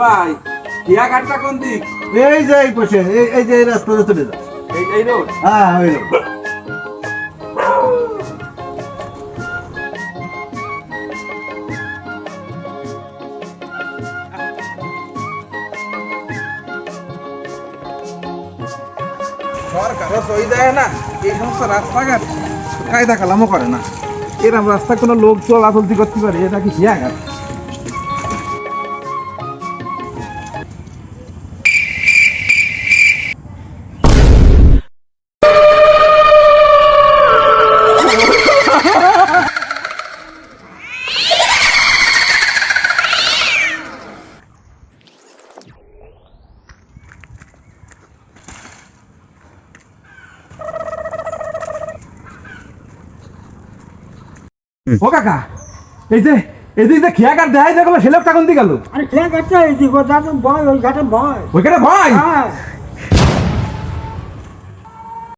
ভাই কিয়া ঘাটটা কোন দিক? এই যে এই পাশে এই যে এই রাস্তাতে চলে যা। এই রোড। হ্যাঁ ওই রোড। সরকারও সই দেয় না, এই সমস্ত রাস্তাঘাট কায়দা কালামও করে না। এরকম রাস্তা কোনো লোক চলাচলতি করতে পারে? এটা কি হিয়া ঘাট? ও কাকা, এই যে এদিক যে খেয়া কাট দেখাই দেখলো সে লোকটা কোন দিকে গেল? আরে খেয়া কাটতে এই দিকে দাদু ভয় ওই ঘাটে ভয়। ওইখানে ভয়। হ্যাঁ